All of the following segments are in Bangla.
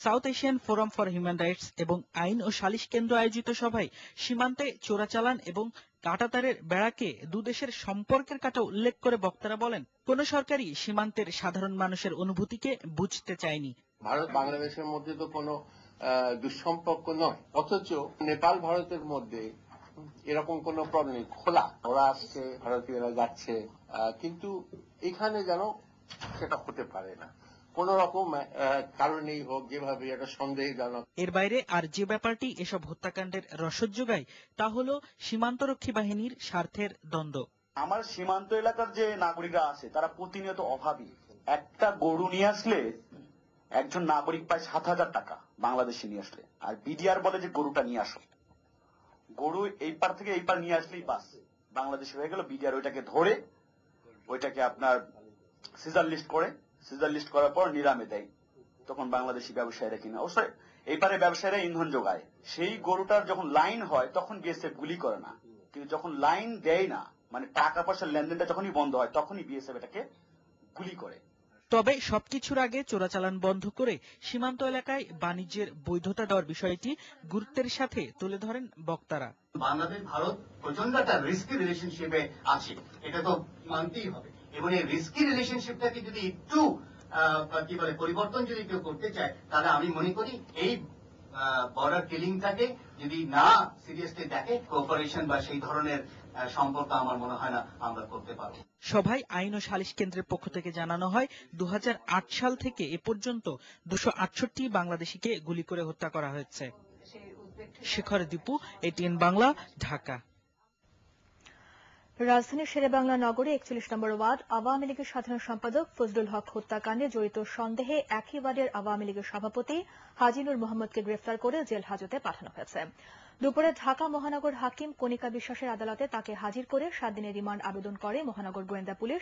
South Asian forum for human rights এবং আইন ও সালিশ কেন্দ্র আয়োজিত সভায় সীমান্তে চোরাচালান এবং কাঁটাতারের বেড়াকে দুদেশের সম্পর্কের কাটা উল্লেখ করে বক্তারা বলেন, কোন সরকারই সীমান্তের সাধারণ মানুষের অনুভূতিকে বুঝতে চায়নি। ভারত বাংলাদেশের মধ্যে তো কোনো দুঃসম্পর্ক নয়, অথচ নেপাল ভারতের মধ্যে এরকম কোনো প্রবলেম নেই। খোলা, ওরা আসছে, ভারতীয়রা যাচ্ছে, কিন্তু এখানে যেন সেটা হতে পারে না। কোন রকম কারণেই হোক, যেভাবে এটা সন্দেহজনক। এর বাইরে আর যে ব্যাপারটি এসব হত্যাকাণ্ডের রসদ যোগায় তা হলো সীমান্তরক্ষী বাহিনীর স্বার্থের দ্বন্দ্ব। আমার সীমান্ত এলাকার যে নাগরিকরা আছে তারা প্রতিনিয়ত অভাবী। একটা গরু নিয়ে আসলে একজন নাগরিক পায় 7,000 টাকা বাংলাদেশে নিয়ে আসলে, আর বিডিআর বলে যে গরুটা নিয়ে আসো, গরু এই পার থেকে এই পার নিয়ে আসলেই বাস বাংলাদেশে হয়ে গেল। বিডিআর ওইটাকে ধরে ওইটাকে আপনার সিজার লিস্ট করে, সিজার লিস্ট করার পর নিলামে দেয়, তখন বাংলাদেশি ব্যবসায়ীরা কিনে। অবশ্যই এই পারে ব্যবসায়ীরা ইন্ধন যোগায়। সেই গরুটার যখন লাইন হয় তখন বিএসএফ গুলি করে না, কিন্তু যখন লাইন দেয় না, মানে টাকা পয়সার লেনদেনটা যখনই বন্ধ হয় তখনই বিএসএফ এটাকে গুলি করে। তবে সবকিছুর আগে চোরাচালান বন্ধ করে সীমান্ত এলাকায় বাণিজ্যের বৈধতা দেওয়ার বিষয়টি গুরুত্বের সাথে তুলে ধরেন বক্তারা। বাংলাদেশ ভারত প্রচন্ড একটা রিস্কি রিলেশনশিপে আছে, এটা তো মানতেই হবে। এবং এই রিস্কি রিলেশনশিপটাকে যদি একটু কি বলে পরিবর্তন যদি কেউ করতে চায়, তাহলে আমি মনে করি এই বর্ডার কিলিংটাকে যদি না সিরিয়াসলি দেখে, কোঅপারেশন বা সেই ধরনের সম্পর্ক আমার মনে হয় না আমরা করতে পারবো। সভায় আইন ও সালিশ কেন্দ্রের পক্ষ থেকে জানানো হয়, 2008 সাল থেকে এ পর্যন্ত 268 বাংলাদেশিকে গুলি করে হত্যা করা হয়েছে। শেখর দীপু, এটিএন বাংলা, ঢাকা। রাজধানীর শেরেবাংলা নগরে 41 নম্বর ওয়ার্ড আওয়ামী লীগের সাধারণ সম্পাদক ফজলুল হক হত্যাকাণ্ডে জড়িত সন্দেহে একই ওয়ার্ডের আওয়ামী লীগের সভাপতি হাজী নূর মোহাম্মদকে গ্রেফতার করে জেল হাজতে পাঠানো হয়েছে। দুপুরে ঢাকা মহানগর হাকিম কণিকা বিশ্বাসের আদালতে তাকে হাজির করে 7 দিনের রিমান্ড আবেদন করে মহানগর গোয়েন্দা পুলিশ।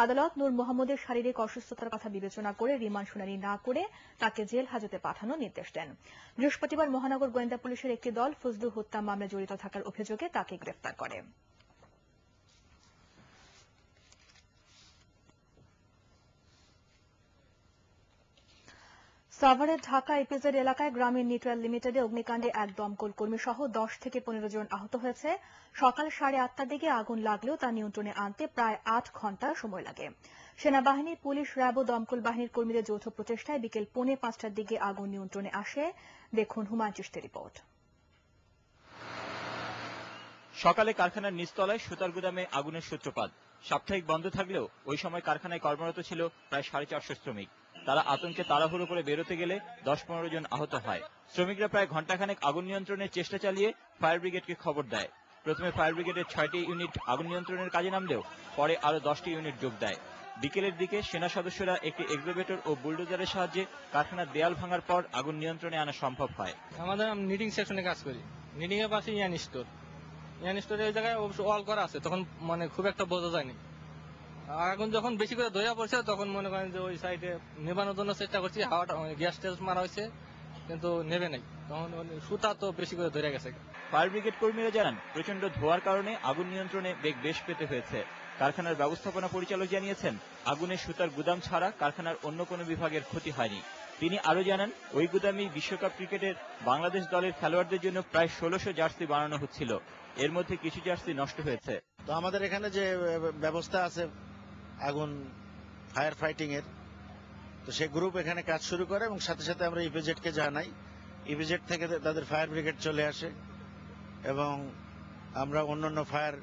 আদালত নূর মোহাম্মদের শারীরিক অসুস্থতার কথা বিবেচনা করে রিমান্ড শুনানি না করে তাকে জেল হাজতে পাঠানোর নির্দেশ দেন। বৃহস্পতিবার মহানগর গোয়েন্দা পুলিশের একটি দল ফজলু হত্যা মামলায় জড়িত থাকার অভিযোগে তাকে গ্রেফতার করে। সাভারের ঢাকা ইপিজেড এলাকায় গ্রামীণ নিউট্রাল লিমিটেডে অগ্নিকাণ্ডে এক দমকল কর্মী সহ 10 থেকে 15 জন আহত হয়েছে। সকাল 8:30টার দিকে আগুন লাগলেও তা নিয়ন্ত্রণে আনতে প্রায় 8 ঘণ্টা সময় লাগে। সেনাবাহিনী, পুলিশ, র্যাব ও দমকল বাহিনীর কর্মীদের যৌথ প্রচেষ্টায় বিকেল 4:45টার দিকে আগুন নিয়ন্ত্রণে আসে। দেখুন হুমায়ুন চিশতির রিপোর্ট। সকালে কারখানার নিচতলায় সুতার গুদামে আগুনের সূত্রপাত। সাপ্তাহিক বন্ধ থাকলেও ওই সময় কারখানায় কর্মরত ছিল প্রায় 450 শ্রমিক। তারা আতঙ্কে তাড়াহুড়ো করে বেরোতে গেলে 10-15 জন আহত হয়। শ্রমিকরা প্রায় ঘণ্টাখানেক আগুন নিয়ন্ত্রণের চেষ্টা চালিয়ে ফায়ার ব্রিগেডকে খবর দেয়। প্রথমে ফায়ার ব্রিগেডের 6টি ইউনিট আগুন নিয়ন্ত্রণের কাজে নামলেও পরে আরো 10টি ইউনিট যোগ দেয়। বিকেলের দিকে সেনা সদস্যরা একটি এক্সকাভেটর ও বুলডোজারের সাহায্যে কারখানার দেয়াল ভাঙার পর আগুন নিয়ন্ত্রণে আনা সম্ভব হয়। আমাদের নিডিং সেকশনে কাজ করি, নিডিং এর পাশে ইয়ান স্টোর এই জায়গায় অবশ্য ওয়াল করা আছে, তখন মানে খুব একটা বোঝা যায়নি। আগুন যখন বেশি করে ধরা পড়ছে তখন মনে করেন যে ওই সাইডে নেবানোর জন্য চেষ্টা করছি, হাওয়াটা গ্যাস টেস মারা হয়েছে কিন্তু নেবে নাই, তখন সুতা তো বেশি করে ধরে গেছে। ফায়ার ব্রিগেড কর্মীরা জানান, প্রচন্ড ধোঁয়ার কারণে আগুন নিয়ন্ত্রণে বেগ বেশ পেতে হয়েছে। কারখানার ব্যবস্থাপনা পরিচালক জানিয়েছেন, আগুনের সুতার গুদাম ছাড়া কারখানার অন্য কোনো বিভাগের ক্ষতি হয়নি। তিনি আরো জানান, ওই গুদামেই বিশ্বকাপ ক্রিকেটের বাংলাদেশ দলের খেলোয়াড়দের জন্য প্রায় 1600 জার্সি বানানো হচ্ছিল। এর মধ্যে কিছু জার্সি নষ্ট হয়েছে। তো আমাদের এখানে যে ব্যবস্থা আছে আগুন ফায়ার ফাইটিং এর, তো সেই গ্রুপ এখানে কাজ শুরু করে এবং সাথে সাথে আমরা ইপিজেডকে জানাই। ইপিজেড থেকে তাদের ফায়ার ব্রিগেড চলে আসে এবং আমরা অন্যান্য ফায়ার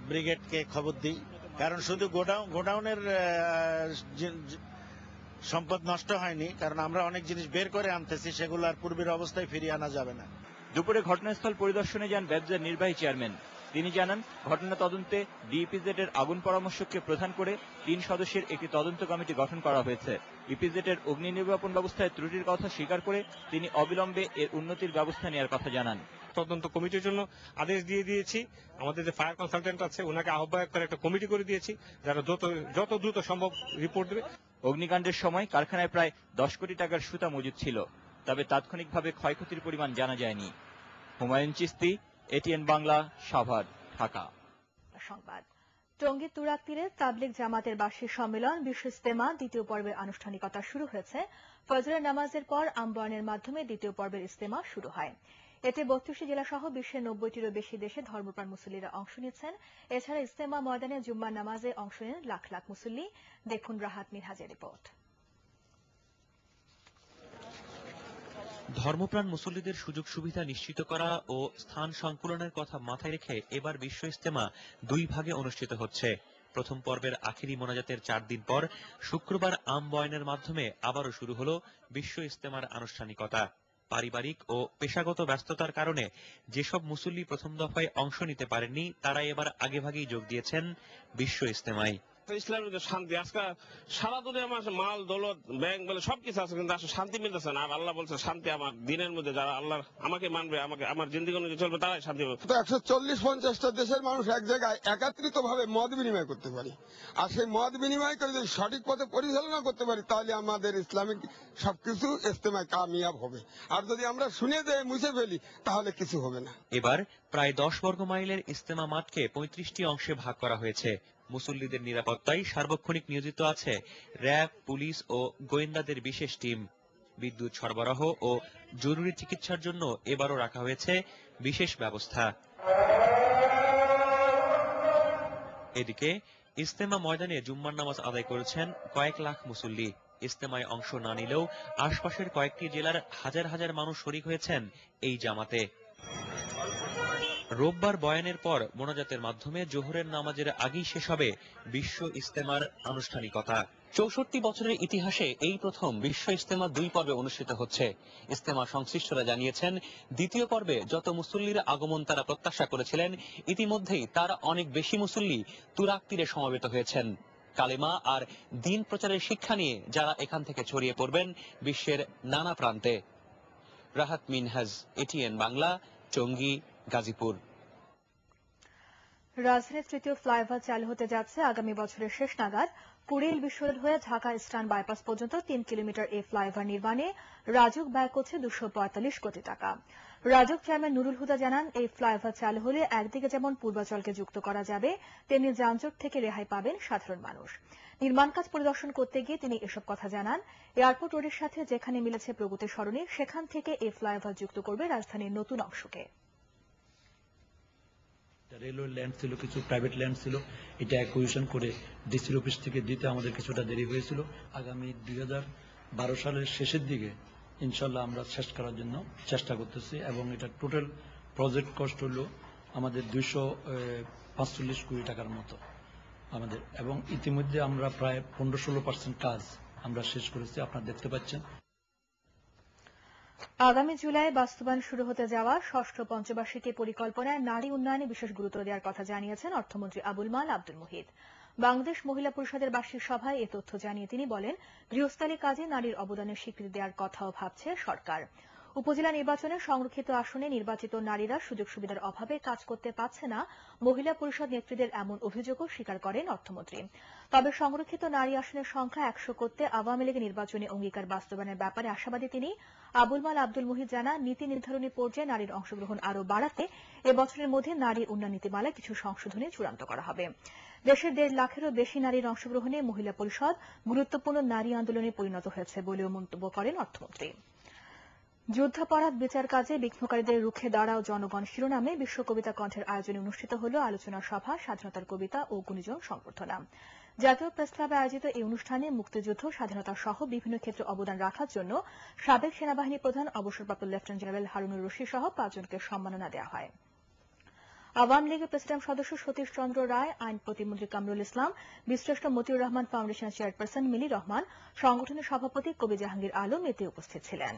ব্রিগেডকে খবর দিই। কারণ শুধু গোডাউনের সম্পদ নষ্ট হয়নি, কারণ আমরা অনেক জিনিস বের করে আনতেছি, সেগুলো আর পূর্বের অবস্থায় ফিরিয়ে আনা যাবে না। দুপুরে ঘটনাস্থল পরিদর্শনে যান ব্যবসার নির্বাহী চেয়ারম্যান। তিনি জানান, ঘটনা তদন্তে ডিইপিজেড এর আগুন পরামর্শককে প্রধান করে 3 সদস্যের একটি তদন্ত কমিটি গঠন করা হয়েছে। ইপিজেড এর অগ্নি নির্বাপন ব্যবস্থায় ত্রুটির কথা স্বীকার করে তিনি অবিলম্বে এর উন্নতির ব্যবস্থা নেওয়ার কথা জানান। তদন্ত কমিটির জন্য আদেশ দিয়ে দিয়েছি। আমাদের যে ফায়ার কনসালটেন্ট আছে ওনাকে আহ্বায়ক করে একটা কমিটি করে দিয়েছি, যারা যত দ্রুত সম্ভব রিপোর্ট দেবে। অগ্নিকাণ্ডের সময় কারখানায় প্রায় 10 কোটি টাকার সুতা মজুদ ছিল, তবে তাৎক্ষণিকভাবে ক্ষয়ক্ষতির পরিমাণ জানা যায়নি। হুমায়ুন চিশতি, এটিএন বাংলা, সাভার, ঢাকা। সংবাদ। টঙ্গীর তুরাগ তীরে তাবলিগ জামাতের বার্ষিক সম্মেলন বিশ্ব ইজতেমা দ্বিতীয় পর্বের আনুষ্ঠানিকতা শুরু হয়েছে। ফজরের নামাজের পর আমবায়নের মাধ্যমে দ্বিতীয় পর্বের ইজতেমা শুরু হয়। এতে ৩২টি জেলা সহ বিশ্বের ৯০টিরও বেশি দেশে ধর্মপ্রাণ মুসল্লিরা অংশ নিচ্ছেন। এছাড়া ইজতেমা ময়দানে জুম্মার নামাজে অংশ নেন লাখ লাখ মুসল্লি। দেখুন রাহাত মিনহাজের রিপোর্ট। ধর্মপ্রাণ মুসল্লিদের সুযোগ সুবিধা নিশ্চিত করা ও স্থান সংকুলনের কথা মাথায় রেখে এবার বিশ্ব ইজতেমা ২ ভাগে অনুষ্ঠিত হচ্ছে। প্রথম পর্বের আখিরি মোনাজাতের ৪ দিন পর শুক্রবার আমবায়নের মাধ্যমে আবারও শুরু হলো বিশ্ব ইজতেমার আনুষ্ঠানিকতা। পারিবারিক ও পেশাগত ব্যস্ততার কারণে যেসব মুসল্লি প্রথম দফায় অংশ নিতে পারেননি তারা এবার আগেভাগেই যোগ দিয়েছেন বিশ্ব ইজতেমায়। ইসলামের শান্তি আজকে সারা দুনিয়া মাল দৌলত ব্যাংক বলে সবকিছু আছে, কিন্তু আসলে শান্তি মিলতেছে না। আর আল্লাহ বলছে শান্তি আমার দিনের মধ্যে, যারা আল্লাহ আমাকে মানবে, আমাকে আমার জিন্দিগি অনুযায়ী চলবে, তারাই শান্তি পাবে। 140-50টা দেশের মানুষ এক জায়গায় একত্রিত ভাবে মত বিনিময় করতে পারি, আর সেই মত বিনিময় করে যদি সঠিক পথে পরিচালনা করতে পারি তাহলে আমাদের ইসলামিক সবকিছু ইজতেমায় কামিয়াব হবে। আর যদি আমরা শুনে দিয়ে মুছে ফেলি তাহলে কিছু হবে না। এবার প্রায় 10 বর্গ মাইলের ইজতেমা মাঠকে 35টি অংশে ভাগ করা হয়েছে। মুসল্লিদের নিরাপত্তায় সার্বক্ষণিক নিয়োজিত আছে র্যাব, পুলিশ ও গোয়েন্দাদের বিশেষ টিম। বিদ্যুৎ সরবরাহ ও জরুরি চিকিৎসার জন্য এবারও রাখা হয়েছে বিশেষ ব্যবস্থা। এদিকে ইজতেমা ময়দানে জুম্মার নামাজ আদায় করেছেন কয়েক লাখ মুসল্লি। ইজতেমায় অংশ না নিলেও আশপাশের কয়েকটি জেলার হাজার হাজার মানুষ শরীক হয়েছেন এই জামাতে। রোববার বয়ানের পর মোনাজাতের মাধ্যমে জোহরের নামাজের আগেই শেষ হবে বিশ্ব ইজতেমার আনুষ্ঠানিকতা। ৬৪ বছরের ইতিহাসে এই প্রথম বিশ্ব ইজতেমা ২ পর্বে অনুষ্ঠিত হচ্ছে। ইজতেমা সংশ্লিষ্টরা জানিয়েছেন, দ্বিতীয় পর্বে যত মুসল্লির আগমন তারা প্রত্যাশা করেছিলেন, ইতিমধ্যেই তার অনেক বেশি মুসল্লি তুরাগ তীরে সমবেত হয়েছেন। কালেমা আর দ্বীন প্রচারের শিক্ষা নিয়ে যারা এখান থেকে ছড়িয়ে পড়বেন বিশ্বের নানা প্রান্তে। রাহাত মিনহাজ, এটিএন বাংলা, টঙ্গী, গাজীপুর। রাজধানীর তৃতীয় ফ্লাইওভার চালু হতে যাচ্ছে আগামী বছরের শেষ নাগাদ। কুড়িল বিশ্বরোড হয়ে ঢাকা ইস্টার্ন বাইপাস পর্যন্ত ৩ কিলোমিটার এই ফ্লাইওভার নির্মাণে রাজউক ব্যয় করছে ২৪৫ কোটি টাকা। রাজউক চেয়ারম্যান নুরুল হুদা জানান, এই ফ্লাইওভার চালু হলে একদিকে যেমন পূর্বাচলকে যুক্ত করা যাবে, তেমনি যানজট থেকে রেহাই পাবেন সাধারণ মানুষ। নির্মাণ কাজ পরিদর্শন করতে গিয়ে তিনি এসব কথা জানান। এয়ারপোর্ট রোডের সাথে যেখানে মিলেছে প্রগতি সরণি, সেখান থেকে এই ফ্লাইওভার যুক্ত করবে রাজধানীর নতুন অংশকে। রেলওয়ে ল্যান্ড ছিল, কিছু প্রাইভেট ল্যান্ড ছিল, এটা অ্যাকুইজিশন করে ডিসির অফিস থেকে দিতে আমাদের কিছুটা দেরি হয়েছিল। আগামী 2012 সালের শেষের দিকে ইনশাল্লাহ আমরা শেষ করার জন্য চেষ্টা করতেছি, এবং এটা টোটাল প্রজেক্ট কস্ট হলো আমাদের 245 কোটি টাকার মতো আমাদের, এবং ইতিমধ্যে আমরা প্রায় 15-16% কাজ আমরা শেষ করেছি, আপনারা দেখতে পাচ্ছেন। আগামী জুলাই বাস্তবায়ন শুরু হতে যাওয়া ষষ্ঠ পঞ্চবার্ষিকী পরিকল্পনায় নারী উন্নয়নে বিশেষ গুরুত্ব দেওয়ার কথা জানিয়েছেন অর্থমন্ত্রী আবুল মাল আব্দুল মুহিত। বাংলাদেশ মহিলা পরিষদের বার্ষিক সভায় এ তথ্য জানিয়ে তিনি বলেন, গৃহস্থালী কাজে নারীর অবদানের স্বীকৃতি দেওয়ার কথাও ভাবছে সরকার। উপজেলা নির্বাচনে সংরক্ষিত আসনে নির্বাচিত নারীরা সুযোগ সুবিধার অভাবে কাজ করতে পারছে না, মহিলা পরিষদ নেত্রীদের এমন অভিযোগও স্বীকার করেন অর্থমন্ত্রী। তবে সংরক্ষিত নারী আসনের সংখ্যা 100 করতে আওয়ামী লীগের নির্বাচনী অঙ্গীকার বাস্তবায়নের ব্যাপারে আশাবাদী তিনি। আবুল মাল আব্দুল মুহিত জানান, নীতি নির্ধারণী পর্যায়ে নারীর অংশগ্রহণ আরও বাড়াতে এবছরের মধ্যে নারী উন্নয়ন নীতিমালায় কিছু সংশোধনী চূড়ান্ত করা হবে। দেশের 1.5 লাখেরও বেশি নারীর অংশগ্রহণে মহিলা পরিষদ গুরুত্বপূর্ণ নারী আন্দোলনে পরিণত হয়েছে বলেও মন্তব্য করেন অর্থমন্ত্রী। যুদ্ধাপরাধ বিচার কাজে বিঘ্নকারীদের রুখে দাঁড়াও জনগণ শিরোনামে বিশ্ব কবিতা কণ্ঠের আয়োজনে অনুষ্ঠিত হল আলোচনা সভা, স্বাধীনতার কবিতা ও গুণীজন সংবর্ধনা। জাতীয় প্রেস ক্লাবে আয়োজিত এই অনুষ্ঠানে মুক্তিযুদ্ধ, স্বাধীনতা সহ বিভিন্ন ক্ষেত্রে অবদান রাখার জন্য সাবেক সেনাবাহিনী প্রধান অবসরপ্রাপ্ত লেফটেন্যান্ট জেনারেল হারুনুর রশিদ সহ 5 জনকে সম্মাননা দেওয়া হয়। আওয়ামী লীগের প্রেসিডেন্ট সদস্য সতীশ চন্দ্র রায়, আইন প্রতিমন্ত্রী কামরুল ইসলাম, বীরশ্রেষ্ঠ মতিউর রহমান ফাউন্ডেশন চেয়ারপারসন মিলি রহমান, সংগঠনের সভাপতি কবি জাহাঙ্গীর আলম এতে উপস্থিত ছিলেন।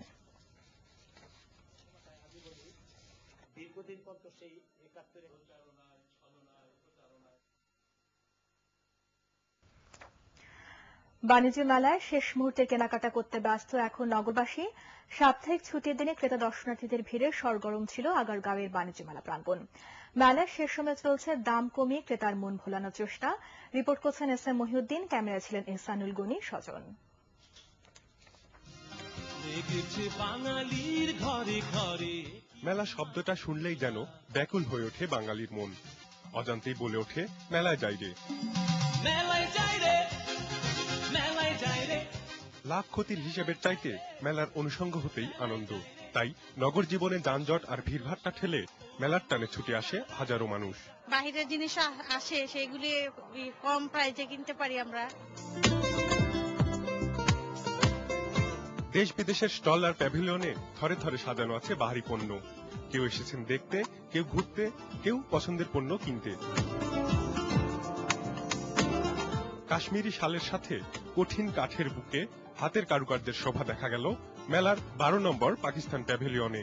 বাণিজ্য মেলায় শেষ মুহূর্তে কেনাকাটা করতে ব্যস্ত এখন নগরবাসী। সাপ্তাহিক ছুটির দিনে ক্রেতা দর্শনার্থীদের ভিড়ে সরগরম ছিল আগারগাঁওয়ের বাণিজ্য মেলা প্রাঙ্গণ। মেলার শেষ সময় চলছে দাম কমিয়ে ক্রেতার মন ভোলানোর চেষ্টা। রিপোর্ট করছেন এস এম মহিউদ্দিন, ক্যামেরায় ছিলেন ইহসানুল গনি স্বজন। মেলা শব্দটা শুনলেই যেন ব্যাকুল হয়ে ওঠে বাঙালির মন। অজান্তেই বলে ওঠে মেলায় যাই রে। লাভ ক্ষতির হিসেবের চাইতে মেলার অনুষঙ্গ হতেই আনন্দ। তাই নগর জীবনে যানজট আর ভিড়ভাট্টা ঠেলে মেলার টানে ছুটে আসে হাজারো মানুষ। বাহিরের জিনিস আসে, সেগুলি কম প্রাইসে কিনতে পারি আমরা। দেশ বিদেশের স্টল আর প্যাভিলিয়নে থরে থরে সাজানো আছে বাহারি পণ্য। কেউ এসেছেন দেখতে, কেউ ঘুরতে, কেউ পছন্দের পণ্য কিনতে। কাশ্মীরি শালের সাথে কঠিন কাঠের বুকে হাতের কারুকার্যের শোভা দেখা গেল মেলার 12 নম্বর পাকিস্তান প্যাভিলিয়নে।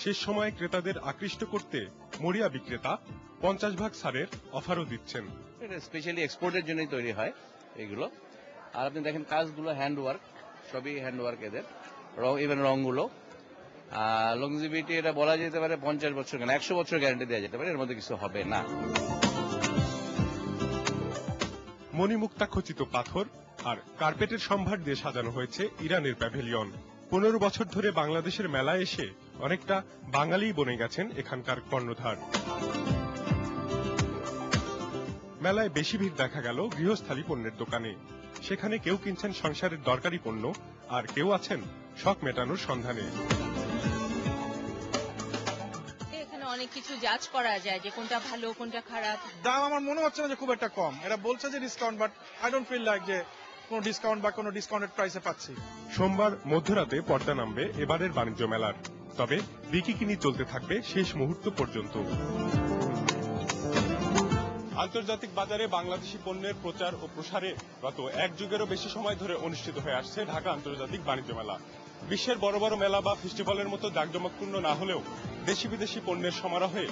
শেষ সময়ে ক্রেতাদের আকৃষ্ট করতে মরিয়া বিক্রেতা 50 ভাগ ছাড়ের অফারও দিচ্ছেন। এটা স্পেশালি এক্সপোর্টের জন্যই তৈরি হয় এগুলো। আর আপনি দেখেন কাজগুলো হ্যান্ডওয়ার্ক, সবই হ্যান্ডওয়ার্ক এদের, ইভেন রংগুলো। লংজিভিটি এটা বলা যেতে পারে 50 বছর কেন 100 বছর গ্যারান্টি দেওয়া যেতে পারে, এর মধ্যে কিছু হবে না। মণিমুক্তা খচিত পাথর আর কার্পেটের সম্ভার দিয়ে সাজানো হয়েছে ইরানের প্যাভিলিয়ন। 15 বছর ধরে বাংলাদেশের মেলায় এসে অনেকটা বাঙালিই বনে গেছেন এখানকার কর্ণধার। মেলায় বেশি ভিড় দেখা গেল গৃহস্থালী পণ্যের দোকানে। সেখানে কেউ কিনছেন সংসারের দরকারি পণ্য, আর কেউ আছেন শখ মেটানোর সন্ধানে। এখানে অনেক কিছু জাজ করা যায় যে কোনটা ভালো কোনটা খারাপ। দাম আমার মনে হচ্ছে না যে খুব একটা কম। এরা বলছে যে discount, but I don't feel like যে কোনো ডিসকাউন্ট বা কোনো ডিসকাউন্টেড প্রাইসে পাচ্ছি। সোমবার মধ্যরাতে পর্দা নামবে এবারের বাণিজ্য মেলার। তবে বিকিকিনি চলতে থাকবে শেষ মুহূর্ত পর্যন্ত। আন্তর্জাতিক বাজারে বাংলাদেশি পণ্যের প্রচার ও প্রসারে গত 1 যুগেরও বেশি সময় ধরে অনুষ্ঠিত হয়ে আসছে ঢাকা আন্তর্জাতিক বাণিজ্য মেলা। বিশ্বের বড় বড় মেলা বা ফেস্টিভ্যালের মতো জাঁকজমকপূর্ণ না হলেও দেশি বিদেশি পণ্যের সমারোহে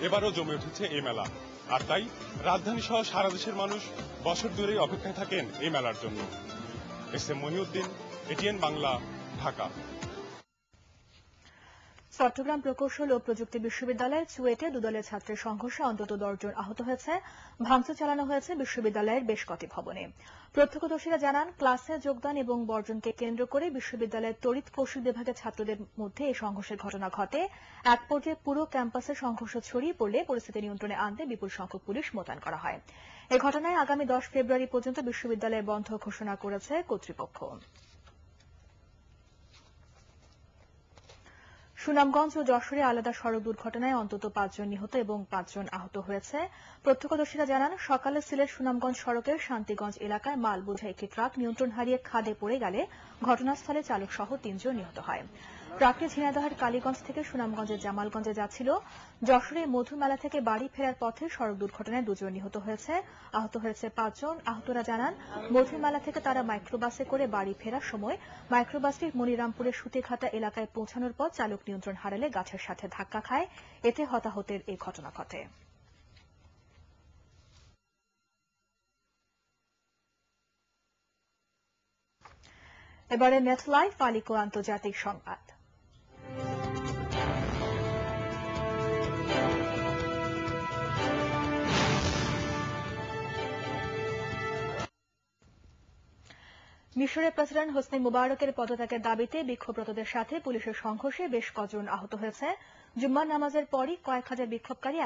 এবারও জমে উঠেছে এই মেলা। আর তাই রাজধানী সহ সারা দেশের মানুষ বছর ধরেই অপেক্ষায় থাকেন এই মেলার জন্য। এস.এম. মহিউদ্দিন, এটিএন বাংলা, ঢাকা। চট্টগ্রাম প্রকৌশল ও প্রযুক্তি বিশ্ববিদ্যালয়ের চুয়েটে দুদলের ছাত্রের সংঘর্ষে অন্তত 10 জন আহত হয়েছে। ভাঙচুর চালানো হয়েছে বিশ্ববিদ্যালয়ের বেশ কটি ভবনে। প্রত্যক্ষদর্শীরা জানান, ক্লাসে যোগদান এবং বর্জনকে কেন্দ্র করে বিশ্ববিদ্যালয়ের তড়িৎ কৌশল বিভাগের ছাত্রদের মধ্যে এই সংঘর্ষের ঘটনা ঘটে। এক পর্যায়ে পুরো ক্যাম্পাসে সংঘর্ষ ছড়িয়ে পড়লে পরিস্থিতি নিয়ন্ত্রণে আনতে বিপুল সংখ্যক পুলিশ মোতায়েন করা হয়। এই ঘটনায় আগামী 10 ফেব্রুয়ারি পর্যন্ত বিশ্ববিদ্যালয় বন্ধ ঘোষণা করেছে কর্তৃপক্ষ। সুনামগঞ্জ ও যশোরে আলাদা সড়ক দুর্ঘটনায় অন্তত 5 জন নিহত এবং 5 জন আহত হয়েছে। প্রত্যক্ষদর্শীরা জানান, সকালে সিলেট সুনামগঞ্জ সড়কের শান্তিগঞ্জ এলাকায় মাল বোঝাই একটি ট্রাক নিয়ন্ত্রণ হারিয়ে খাদে পড়ে গেলে ঘটনাস্থলে চালক সহ 3 জন নিহত হয়। ট্রাকটি ঝিনাইদহের কালীগঞ্জ থেকে সুনামগঞ্জের জামালগঞ্জে যাচ্ছিল। যশোরে মধুমেলা থেকে বাড়ি ফেরার পথে সড়ক দুর্ঘটনায় 2 জন নিহত হয়েছে, আহত হয়েছে 5 জন। আহতরা জানান, মধুমেলা থেকে তারা মাইক্রোবাসে করে বাড়ি ফেরার সময় মাইক্রোবাসটি মনিরামপুরের সুতিঘাটা এলাকায় পৌঁছানোর পর চালক নিয়ন্ত্রণ হারালে গাছের সাথে ধাক্কা খায়। এতে হতাহতের এই ঘটনা ঘটে। এবারে মেটলাইফ আলিকো আন্তর্জাতিক সংবাদ। মিশরের প্রেসিডেন্ট হোসনি মুবারকের পদত্যাগের দাবিতে বিক্ষোভরতদের সাথে পুলিশের সংঘর্ষে বেশ কজন আহত হয়েছে। জুম্মার নামাজের পরই কয়েক হাজার বিক্ষোভকারী